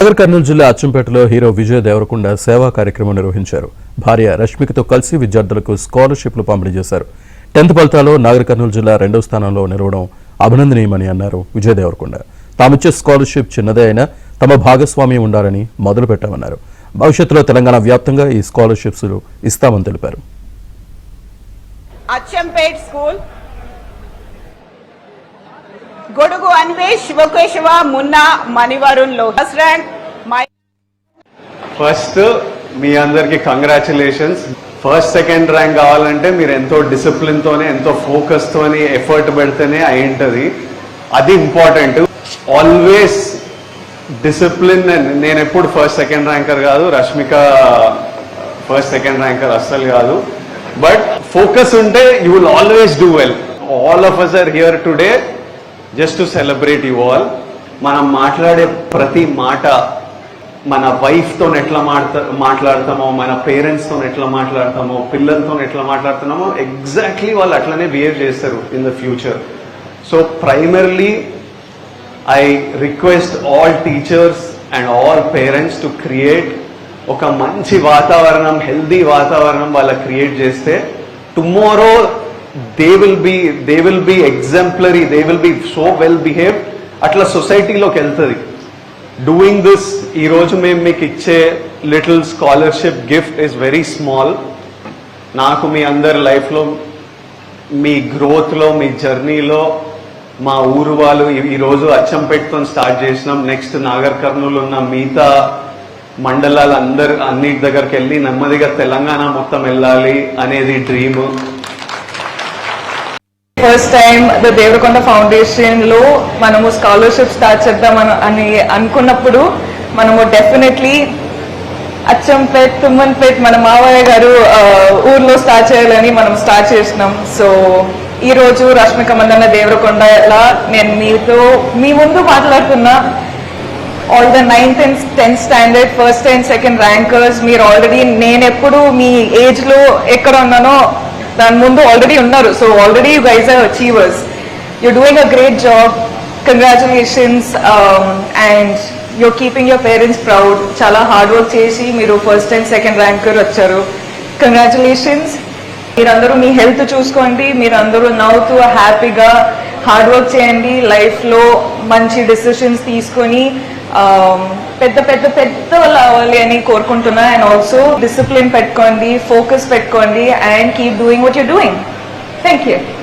నగర్ కర్నూలు జిల్లా అచ్చంపేటలో హీరో విజయ్ దేవరకొండ సేవా కార్యక్రమం నిర్వహించారు. భార్య రష్మికతో కలిసి విద్యార్థులకు స్కాలర్షిప్లు పంపిణీ చేశారు. 10th ఫలితాల్లో నగర్ కర్నూలు జిల్లా 2వ స్థానంలో నిలవడం అభినందనీయమని అన్నారు విజయ్ దేవరకొండ. తామిచ్చే స్కాలర్షిప్ చిన్నదే అయినా తమ భాగస్వామ్యం ఉండాలని మొదలుపెట్టామన్నారు. భవిష్యత్తులో తెలంగాణ వ్యాప్తంగా ఈ స్కాలర్షిప్స్ ఇస్తామని తెలిపారు. అచ్చంపేట్ స్కూల్ గొడుగు అన్వేష్ శివకేశవ మున్నా మణివరుణ్ లో ఫస్ట్ ర్యాంక్. ఫస్ట్ మీ అందరికి కంగ్రాచులేషన్స్. ఫస్ట్ సెకండ్ ర్యాంక్ కావాలంటే మీరు ఎంతో డిసిప్లిన్ తోనే ఎంతో ఫోకస్ తోని ఎఫర్ట్ పెడితేనే అయి ఉంటది. అది ఇంపార్టెంట్. Always discipline. నేను ఎప్పుడు ఫస్ట్ సెకండ్ ర్యాంకర్ కాదు, రష్మిక ఫస్ట్ సెకండ్ ర్యాంకర్ అస్సలు కాదు. బట్ ఫోకస్ ఉంటే you will always do well. All of us are here today just to celebrate you all. మనం మాట్లాడే ప్రతి మాట మన వైఫ్తో ఎట్లా మాట్లాడతామో, మన పేరెంట్స్తో ఎట్లా మాట్లాడతామో, పిల్లలతో ఎట్లా మాట్లాడుతున్నామో ఎగ్జాక్ట్లీ వాళ్ళు అట్లనే బిహేవ్ చేస్తారు in the future. So primarily I request all teachers and all parents to create ఒక మంచి వాతావరణం, హెల్దీ వాతావరణం వాళ్ళకి క్రియేట్ చేస్తే tomorrow they will be exemplary, they will be so well behaved. అట్లా సొసైటీలోకి వెళ్తుంది. డూయింగ్ దిస్ ఈ రోజు మేము మీకు ఇచ్చే little scholarship gift is very small. నాకు మీ అందరి లైఫ్లో, మీ గ్రోత్లో, మీ జర్నీలో మా ఊరు వాళ్ళు ఈరోజు అచ్చంపేటతో స్టార్ట్ చేసినాం. నెక్స్ట్ నాగర్ కర్నూలు ఉన్న మిగతా మండలాలు అన్నిటి దగ్గరికి వెళ్ళి నెమ్మదిగా తెలంగాణ మొత్తం వెళ్ళాలి అనేది dream. First time the Devarakonda foundation లో మనము స్కాలర్షిప్ స్టార్ట్ చేద్దాం అని అనుకున్నప్పుడు మనము డెఫినెట్లీ అచ్చంపేట్, తుమ్మన్పేట్ మన మావయ్య గారు ఊర్లో స్టార్ట్ చేయాలని మనం స్టార్ట్ చేసినాం. సో ఈ రోజు రష్మిక మందన్న దేవరకొండ నేను మీ ముందు మాట్లాడుతున్నా. All the 9th and 10th standard first and second rankers మీరు ఆల్రెడీ, నేను ఎప్పుడు మీ ఏజ్ లో ఎక్కడ ఉన్నానో దాని ముందు ఆల్రెడీ ఉన్నారు. So already you guys are achievers. You're doing a great job. Congratulations. And you're keeping your parents proud. చాలా హార్డ్ వర్క్ చేసి మీరు ఫస్ట్ అండ్ సెకండ్ ర్యాంకర్ వచ్చారు. కంగ్రాచులేషన్స్. మీరందరూ మీ హెల్త్ చూసుకోండి. మీరందరూ నవ్వుతూ హ్యాపీగా హార్డ్ వర్క్ చేయండి. లైఫ్లో మంచి డెసిషన్స్ తీసుకొని పెద్ద పెద్ద పెద్ద వాళ్ళు అవ్వాలి అని కోరుకుంటున్నా. అండ్ ఆల్సో డిసిప్లిన్ పెట్టుకోండి, ఫోకస్ పెట్టుకోండి, and keep doing what you're doing. Thank you.